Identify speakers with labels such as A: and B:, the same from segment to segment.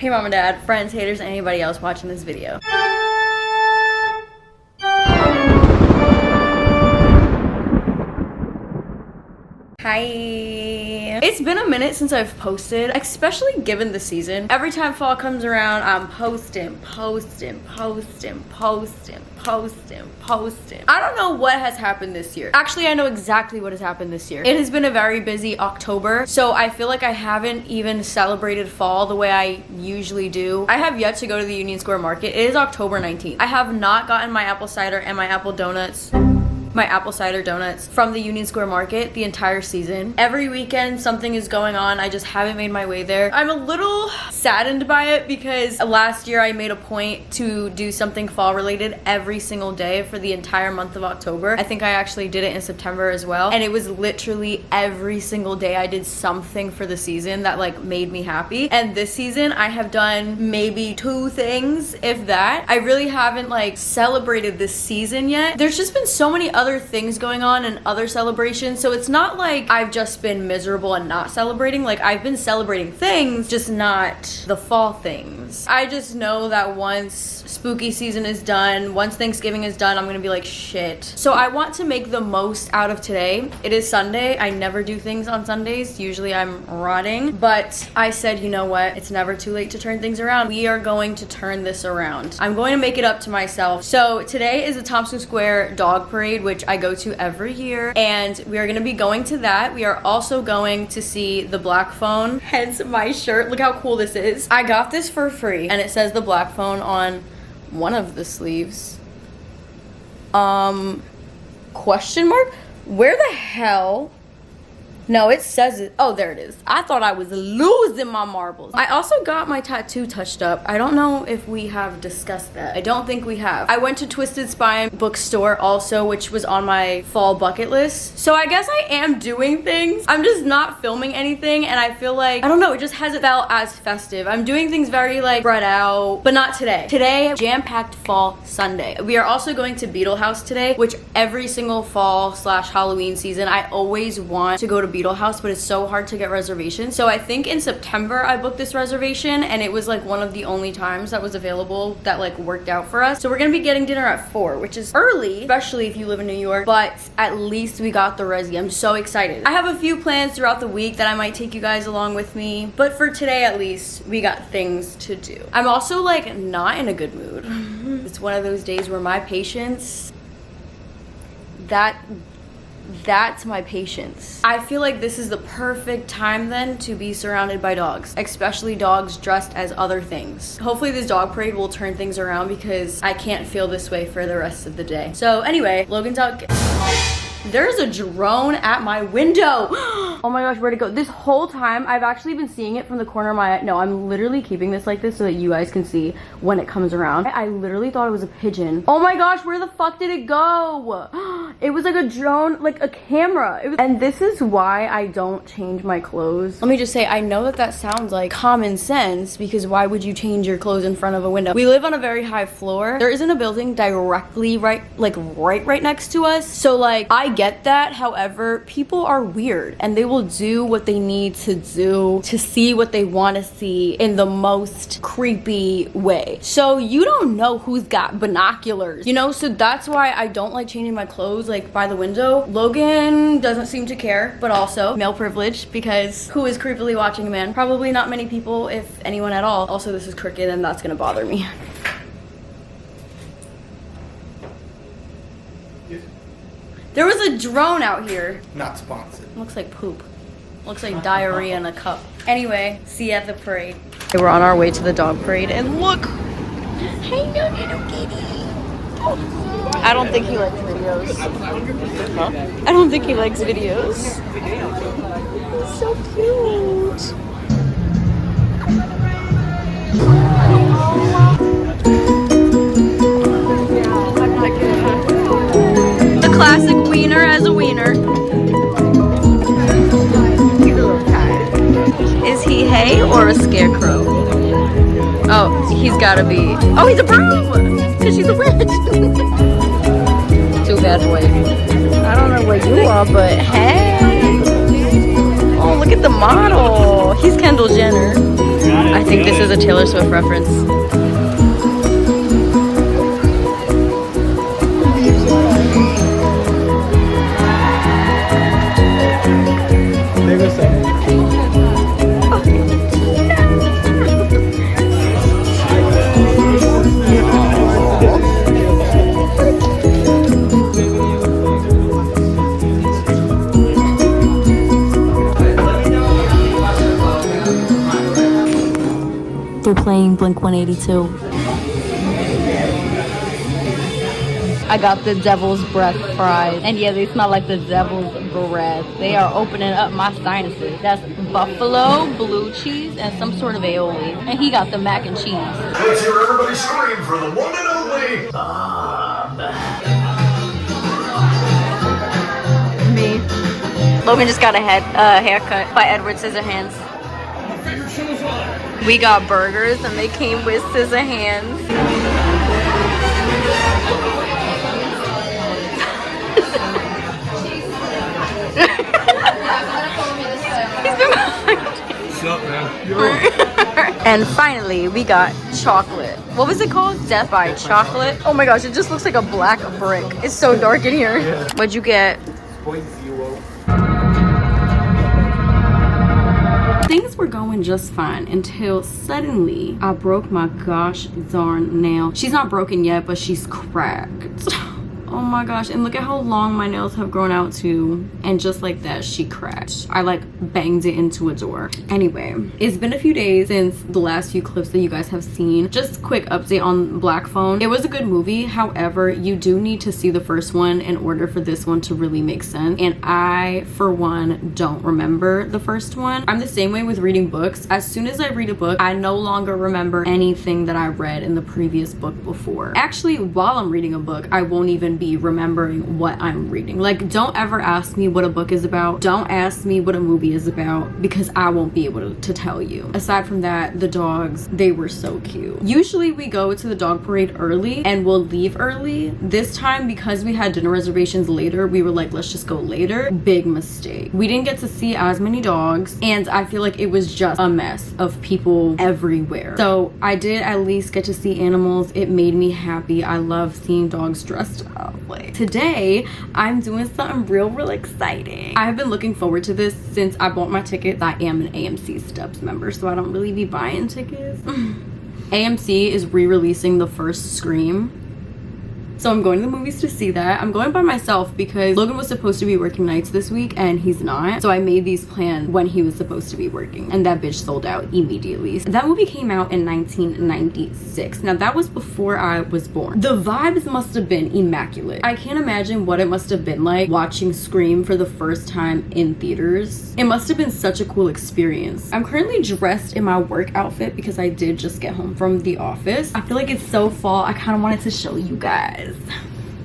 A: Hey mom and dad, friends, haters, and anybody else watching this video. Hi. It's been a minute since I've posted, especially given the season. Every time fall comes around, I'm posting. I don't know what has happened this year. Actually, I know exactly what has happened this year. It has been a very busy October, so I feel like I haven't even celebrated fall the way I usually do. I have yet to go to the Union Square Market. It is October 19th. I have not gotten my apple cider and my apple cider donuts from the Union Square Market the entire season. Every weekend something is going on. I just haven't made my way there. I'm a little saddened by it because last year I made a point to do something fall related every single day for the entire month of October. I think I actually did it in September as well, and it was literally every single day I did something for the season that like made me happy. And this season I have done maybe 2 things, if that. I really haven't like celebrated this season yet. There's just been so many other things going on and other celebrations, so it's not like I've just been miserable and not celebrating. Like, I've been celebrating things, just not the fall things. I just know that once spooky season is done, once Thanksgiving is done, I'm gonna be like, shit. So I want to make the most out of today. It is Sunday. I never do things on Sundays. Usually I'm rotting, but I said, you know what? It's never too late to turn things around. We are going to turn this around. I'm going to make it up to myself. So today is the Thompson Square Dog Parade, which I go to every year, and we are going to be going to that. We are also going to see the Black Phone, hence my shirt. Look how cool this is. I got this for free, and it says the Black Phone on one of the sleeves. Question mark? Where the hell? No, it says it. Oh, there it is. I thought I was losing my marbles. I also got my tattoo touched up. I don't know if we have discussed that. I don't think we have. I went to Twisted Spine bookstore also, which was on my fall bucket list. So I guess I am doing things. I'm just not filming anything, and I feel like, I don't know, it just hasn't felt as festive. I'm doing things very like spread out, but not today. Today, jam-packed fall Sunday. We are also going to Beetle House today, which every single fall / Halloween season, I always want to go to Beetle House, but it's so hard to get reservations. So I think in September I booked this reservation, and it was like one of the only times that was available that like worked out for us. So we're gonna be getting dinner at 4, which is early, especially if you live in New York, but at least we got the resi. I'm so excited. I have a few plans throughout the week that I might take you guys along with me, but for today at least we got things to do. I'm also like not in a good mood. It's one of those days where my patience, that's my patience. I feel like this is the perfect time then to be surrounded by dogs, especially dogs dressed as other things. Hopefully this dog parade will turn things around because I can't feel this way for the rest of the day. So anyway, Logan's out. There's a drone at my window. Oh my gosh, where'd it go? This whole time, I've actually been seeing it from the corner of my eye. No, I'm literally keeping this like this so that you guys can see when it comes around. I literally thought it was a pigeon. Oh my gosh, where the fuck did it go? It was like a drone, like a camera. And this is why I don't change my clothes. Let me just say, I know that that sounds like common sense, because why would you change your clothes in front of a window? We live on a very high floor. There isn't a building directly right next to us. So like, I get that. However, people are weird and they will do what they need to do to see what they want to see in the most creepy way. So you don't know who's got binoculars, you know? So that's why I don't like changing my clothes like by the window. Logan doesn't seem to care, but also male privilege, because who is creepily watching a man? Probably not many people, if anyone at all. Also, this is crooked and that's gonna bother me. There was a drone out here.
B: Not sponsored.
A: Looks like poop. Looks like diarrhea in a cup. Anyway, see you at the parade. Okay, we're on our way to the dog parade, and look! Hey, no, little kitty! Oh. I don't think he likes videos. Huh? I don't think he likes videos. So cute! The classic wiener as a wiener. Is he hay or a scarecrow? Oh, he's gotta be. Oh, he's a broom! Because she's a witch. Too bad boy. I don't know what you are, but hey. Oh, look at the model. He's Kendall Jenner. I think this is a Taylor Swift reference. They're playing Blink 182. I got the devil's breath fries. And yeah, they smell like the devil's breath. They are opening up my sinuses. That's buffalo, blue cheese, and some sort of aioli. And he got the mac and cheese.
B: Let's hear everybody scream for the one and only
A: Me. Logan just got a haircut by Edward Scissorhands. We got burgers and they came with Scissorhands. And finally, we got chocolate. What was it called? Death by Chocolate? Oh my gosh, it just looks like a black brick. It's so dark in here. Yeah. What'd you get? 0.0. Things were going just fine until suddenly I broke my gosh darn nail. She's not broken yet, but she's cracked. Oh my gosh, and look at how long my nails have grown out to. And just like that, she cracked. I like banged it into a door. Anyway, it's been a few days since the last few clips that you guys have seen. Just quick update on Black Phone. It was a good movie. However, you do need to see the first one in order for this one to really make sense. And I, for one, don't remember the first one. I'm the same way with reading books. As soon as I read a book, I no longer remember anything that I read in the previous book before. Actually, while I'm reading a book, I won't even be remembering what I'm reading. Like, don't ever ask me what a book is about. Don't ask me what a movie is about, because I won't be able to tell you. Aside from that, the dogs, they were so cute. Usually we go to the dog parade early and we'll leave early. This time, because we had dinner reservations later, we were like, let's just go later. Big mistake. We didn't get to see as many dogs, and I feel like it was just a mess of people everywhere. So I did at least get to see animals. It made me happy. I love seeing dogs dressed up. Like, today I'm doing something real exciting. I've been looking forward to this since I bought my tickets. I am an AMC Stubs member, so I don't really be buying tickets. AMC is re-releasing the first Scream. So I'm going to the movies to see that. I'm going by myself because Logan was supposed to be working nights this week and he's not. So I made these plans when he was supposed to be working, and that bitch sold out immediately. That movie came out in 1996. Now that was before I was born. The vibes must have been immaculate. I can't imagine what it must have been like watching Scream for the first time in theaters. It must have been such a cool experience. I'm currently dressed in my work outfit because I did just get home from the office. I feel like it's so fall. I kind of wanted to show you guys.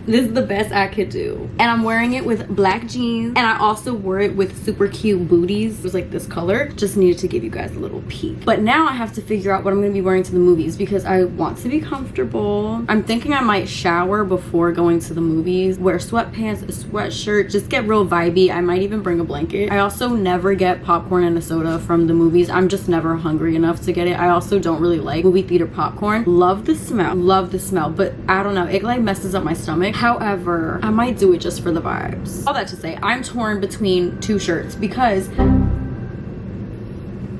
A: This is the best I could do. And I'm wearing it with black jeans, and I also wore it with super cute booties. It was like this color. Just needed to give you guys a little peek. But now I have to figure out what I'm gonna be wearing to the movies because I want to be comfortable. I'm thinking I might shower before going to the movies, wear sweatpants, a sweatshirt, just get real vibey. I might even bring a blanket. I also never get popcorn and a soda from the movies. I'm just never hungry enough to get it. I also don't really like movie theater popcorn. Love the smell, but I don't know, it like messes up my stomach. However, I might do it just for the vibes. All that to say, I'm torn between two shirts because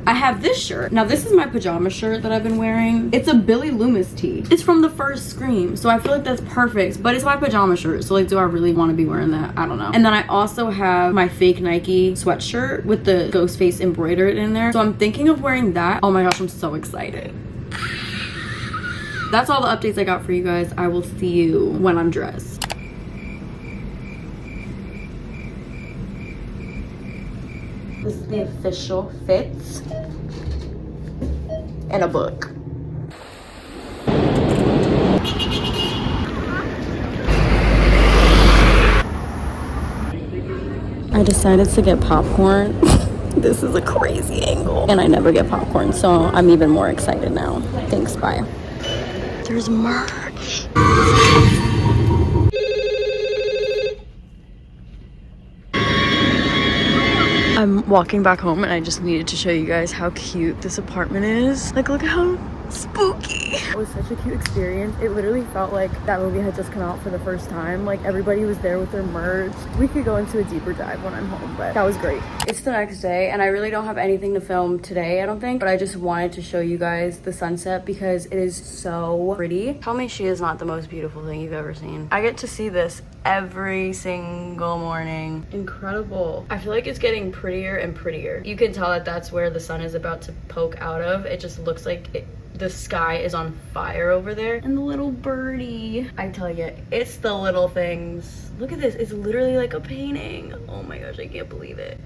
A: I have this shirt. Now this is my pajama shirt that I've been wearing. It's a Billy Loomis tee. It's from the first Scream, so I feel like that's perfect, but it's my pajama shirt, so like, do I really want to be wearing that? I don't know. And then I also have my fake Nike sweatshirt with the ghost face embroidered in there, so I'm thinking of wearing that. Oh my gosh, I'm so excited. That's all the updates I got for you guys. I will see you when I'm dressed. This is the official fit and a book. I decided to get popcorn. This is a crazy angle, and I never get popcorn, so I'm even more excited now. Thanks, bye. There's merch. I I'm walking back home and I just needed to show you guys how cute this apartment is. Like, look how spooky. It was such a cute experience. It literally felt like that movie had just come out for the first time. Like, everybody was there with their merch. We could go into a deeper dive when I'm home, but that was great. It's the next day and I really don't have anything to film today, I don't think, but I just wanted to show you guys the sunset because it is so pretty. Tell me she is not the most beautiful thing you've ever seen. I get to see this every single morning. Incredible. I feel like it's getting prettier and prettier. You can tell that that's where the sun is about to poke out of. It just looks like the sky is on fire over there. And the little birdie. I tell you, it's the little things. Look at this. It's literally like a painting. Oh my gosh, I can't believe it.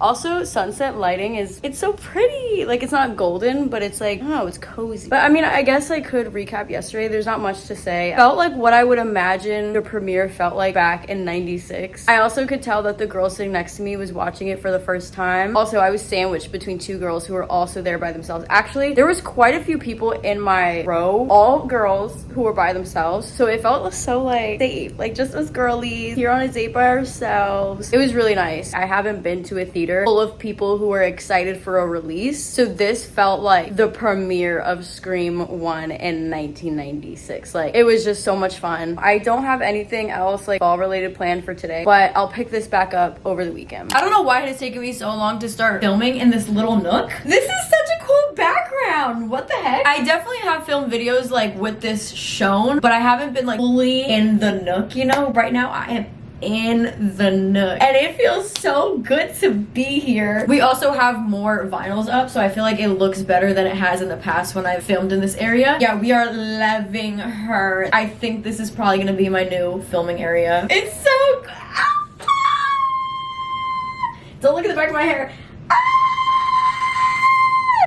A: Also, sunset lighting it's so pretty. Like, it's not golden, but it's like, I don't know, it's cozy. But I mean, I guess I could recap yesterday. There's not much to say. Felt like what I would imagine the premiere felt like back in '96. I also could tell that the girl sitting next to me was watching it for the first time. Also, I was sandwiched between two girls who were also there by themselves. Actually, there was quite a few people in my row, all girls who were by themselves. So it felt so like safe, like just us girlies here on a date by ourselves. It was really nice. I haven't been to a theater full of people who were excited for a release, so this felt like the premiere of Scream 1 in 1996. Like, it was just so much fun. I don't have anything else like fall related planned for today, but I'll pick this back up over the weekend. I don't know why it has taken me so long to start filming in this little nook. This is such a cool background. What the heck? I definitely have filmed videos like with this shown, but I haven't been like fully in the nook, you know. Right now I am in the nook and it feels so good to be here. We also have more vinyls up, so I feel like it looks better than it has in the past when I've filmed in this area. Yeah, we are loving her. I think this is probably gonna be my new filming area. It's so good. Don't look at the back of my hair.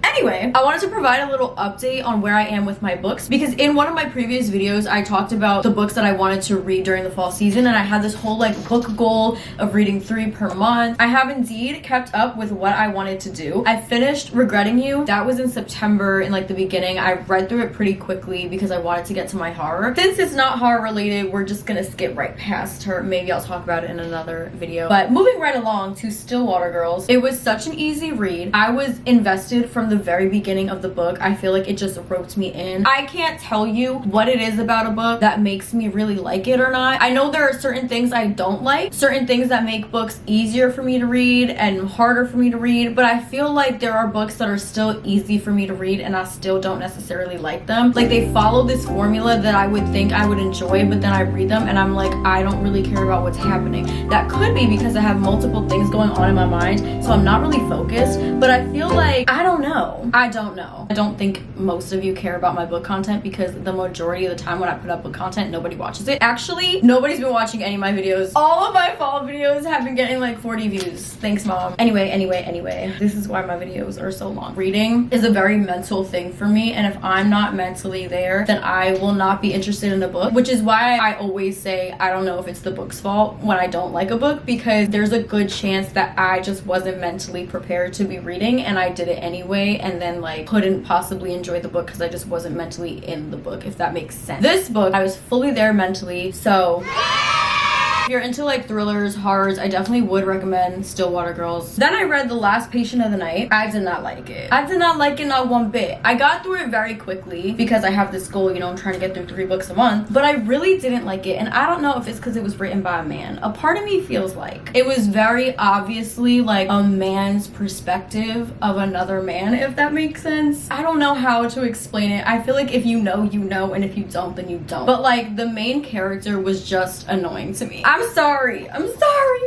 A: Anyway, I wanted to provide a little update on where I am with my books, because in one of my previous videos I talked about the books that I wanted to read during the fall season, and I had this whole like book goal of reading 3 per month. I have indeed kept up with what I wanted to do. I finished Regretting You. That was in September, in like the beginning. I read through it pretty quickly because I wanted to get to my horror. Since it's not horror related, we're just gonna skip right past her. Maybe I'll talk about it in another video. But moving right along to Stillwater Girls, it was such an easy read. I was invested from the very beginning of the book. I feel like it just roped me in. I can't tell you what it is about a book that makes me really like it or not. I know there are certain things I don't like, certain things that make books easier for me to read and harder for me to read, but I feel like there are books that are still easy for me to read and I still don't necessarily like them. Like, they follow this formula that I would think I would enjoy, but then I read them and I'm like, I don't really care about what's happening. That could be because I have multiple things going on in my mind, so I'm not really focused, but I feel like, I don't know. I don't know. I don't think most of you care about my book content because the majority of the time when I put up book content, nobody watches it. Actually, nobody's been watching any of my videos. All of my fall videos have been getting like 40 views. Thanks, mom. Anyway. This is why my videos are so long. Reading is a very mental thing for me, and if I'm not mentally there, then I will not be interested in a book, which is why I always say I don't know if it's the book's fault when I don't like a book, because there's a good chance that I just wasn't mentally prepared to be reading and I did it anyway, and then like couldn't possibly enjoy the book because I just wasn't mentally in the book, if that makes sense. This book, I was fully there mentally, so if you're into like thrillers, horrors, I definitely would recommend Stillwater Girls. Then I read The Last Patient of the Night. I did not like it. I did not like it, not one bit. I got through it very quickly because I have this goal, you know, I'm trying to get through 3 books a month, but I really didn't like it, and I don't know if it's because it was written by a man. A part of me feels like it was very obviously like a man's perspective of another man, if that makes sense. I don't know how to explain it. I feel like if you know, you know, and if you don't, then you don't. But like, the main character was just annoying to me. I'm sorry.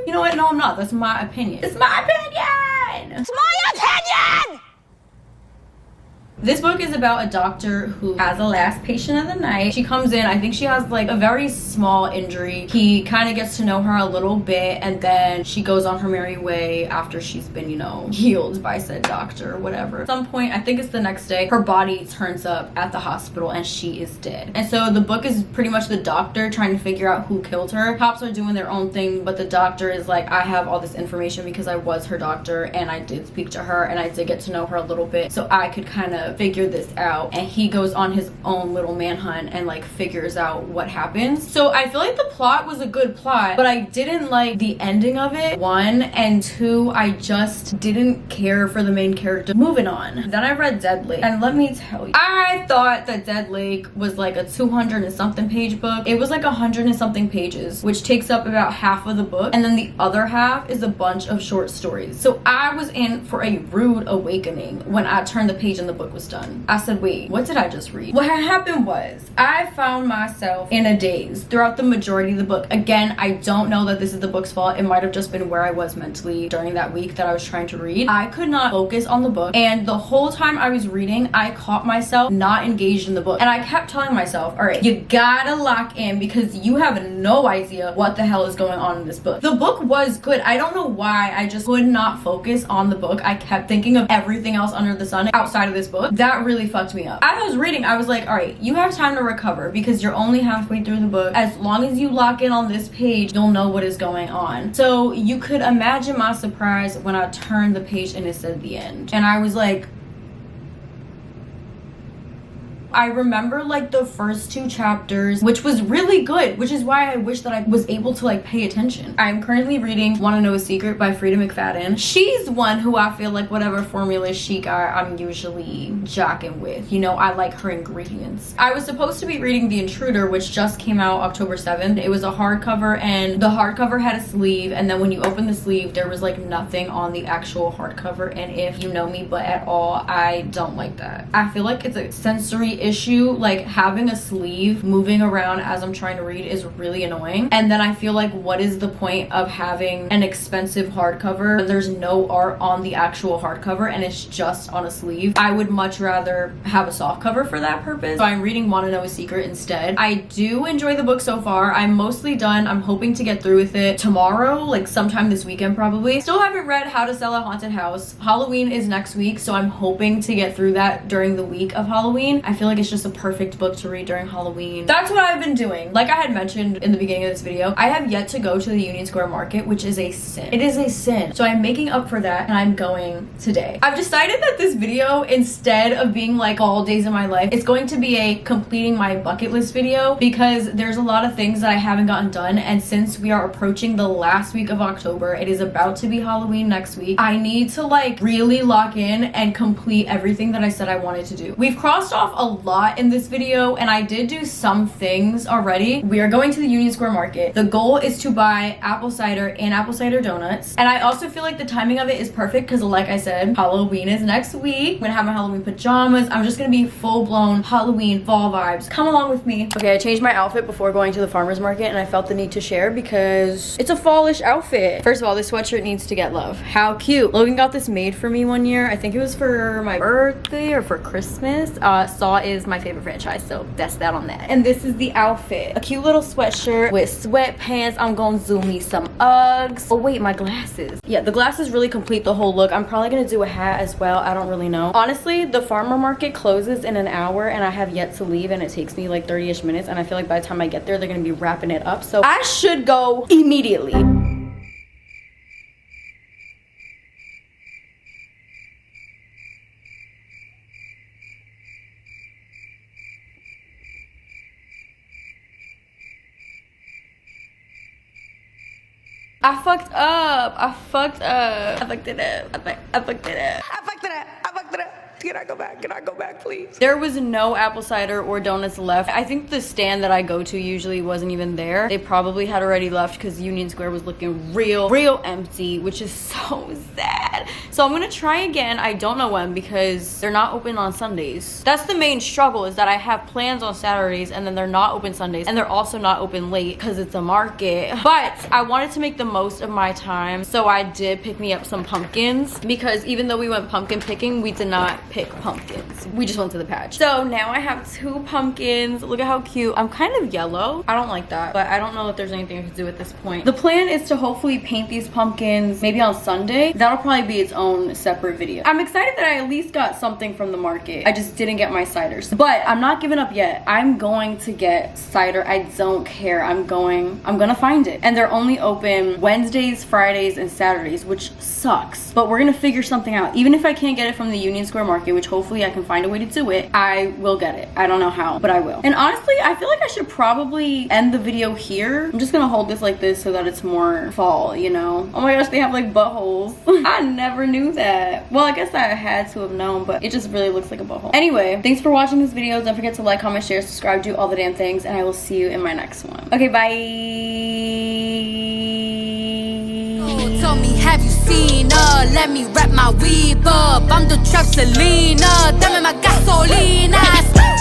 A: You know what? No, I'm not. That's my opinion. It's my opinion! It's my opinion! This book is about a doctor who has a last patient of the night. She comes in, I think she has like a very small injury. He kind of gets to know her a little bit, and then she goes on her merry way after she's been, you know, healed by said doctor or whatever. At some point, I think it's the next day, her body turns up at the hospital and she is dead. And so the book is pretty much the doctor trying to figure out who killed her. Cops are doing their own thing, but the doctor is like, I have all this information because I was her doctor and I did speak to her and I did get to know her a little bit, so I could kind of to figure this out, and he goes on his own little manhunt and like figures out what happens. So I feel like the plot was a good plot, but I didn't like the ending of it, one, and two, I just didn't care for the main character. Moving on, then I read Dead Lake, and let me tell you, I thought that Dead Lake was like a 200 and something page book. It was like 100 and something pages, which takes up about half of the book, and then the other half is a bunch of short stories. So I was in for a rude awakening when I turned the page and the book was done. I said, wait, what did I just read? What had happened was I found myself in a daze throughout the majority of the book. Again, I don't know that this is the book's fault. It might have just been where I was mentally during that week that I was trying to read. I could not focus on the book, and the whole time I was reading, I caught myself not engaged in the book, and I kept telling myself, all right, you gotta lock in because you have no idea what the hell is going on in this book. The book was good. I don't know why I just could not focus on the book. I kept thinking of everything else under the sun outside of this book. That really fucked me up. As I was reading, I was like, all right, you have time to recover because you're only halfway through the book. As long as you lock in on this page, you'll know what is going on. So you could imagine my surprise when I turned the page and it said the end. And I was like, I remember like the first two chapters, which was really good, which is why I wish that I was able to like pay attention. I'm currently reading Wanna Know a Secret by Frida McFadden. She's one who I feel like whatever formula she got, I'm usually jocking with. You know, I like her ingredients. I was supposed to be reading The Intruder, which just came out October 7th. It was a hardcover, and the hardcover had a sleeve, and then when you open the sleeve, there was like nothing on the actual hardcover, and if you know me but at all, I don't like that. I feel like it's a sensory issue. Like having a sleeve moving around as I'm trying to read is really annoying, and then I feel like what is the point of having an expensive hardcover when there's no art on the actual hardcover and it's just on a sleeve? I would much rather have a soft cover for that purpose. So I'm reading Wanna Know a Secret instead. I do enjoy the book so far. I'm mostly done. I'm hoping to get through with it tomorrow, like sometime this weekend probably. Still haven't read How to Sell a Haunted House. Halloween is next week, so I'm hoping to get through that during the week of Halloween. I feel like it's just a perfect book to read during Halloween. That's what I've been doing. Like I had mentioned in the beginning of this video, I have yet to go to the Union Square Market, which is a sin. It is a sin. So I'm making up for that and I'm going today. I've decided that this video, instead of being like all days in my life, it's going to be a completing my bucket list video because there's a lot of things that I haven't gotten done, and since we are approaching the last week of October, it is about to be Halloween next week, I need to like really lock in and complete everything that I said I wanted to do. We've crossed off a lot in this video, and I did do some things already. We are going to the Union Square Market. The goal is to buy apple cider and apple cider donuts, and I also feel like the timing of it is perfect because like I said, Halloween is next week. I'm gonna have my Halloween pajamas. I'm just gonna be full-blown Halloween fall vibes. Come along with me. Okay, I changed my outfit before going to the farmer's market, and I felt the need to share because it's a fallish outfit. First of all, this sweatshirt needs to get love. How cute. Logan got this made for me one year. I think it was for my birthday or for Christmas. Saw is my favorite franchise, so that's that on that. And this is the outfit. A cute little sweatshirt with sweatpants. I'm gonna zoom me some Uggs. Oh wait, my glasses. Yeah, the glasses really complete the whole look. I'm probably gonna do a hat as well. I don't really know. Honestly, the farmer market closes in an hour and I have yet to leave, and it takes me like 30-ish minutes, and I feel like by the time I get there, they're gonna be wrapping it up. So I should go immediately. I fucked up. I fucked up. I fucked it up. I fucked it up. I fucked it up. I fucked it up. Can I go back? Can I go back, please? There was no apple cider or donuts left. I think the stand that I go to usually wasn't even there. They probably had already left because Union Square was looking real empty, which is so sad. So I'm gonna try again. I don't know when because they're not open on Sundays. That's the main struggle, is that I have plans on Saturdays and then they're not open Sundays, and they're also not open late because it's a market. But I wanted to make the most of my time, so I did pick me up some pumpkins because even though we went pumpkin picking, we did not pick pumpkins. We just went to the patch. So now I have 2 pumpkins. Look at how cute. I'm kind of yellow. I don't like that, but I don't know if there's anything I can do at this point. The plan is to hopefully paint these pumpkins maybe on Sunday. That'll probably be its own separate video. I'm excited that I at least got something from the market. I just didn't get my ciders, but I'm not giving up yet. I'm going to get cider. I don't care. I'm gonna find it. And they're only open Wednesdays, Fridays, and Saturdays, which sucks, but we're gonna figure something out. Even if I can't get it from the Union Square Market, market, which hopefully I can find a way to do it, I will get it. I don't know how, but I will. And honestly, I feel like I should probably end the video here. I'm just gonna hold this like this so that it's more fall, you know? Oh my gosh, they have like buttholes. I never knew that. Well, I guess I had to have known, but it just really looks like a butthole. Anyway, thanks for watching this video. Don't forget to like, comment, share, subscribe, do all the damn things, and I will see you in my next one. Okay, bye.
C: Tell me, have you seen her? Let me wrap my weave up. I'm the trap Selena. Dame más gasolina.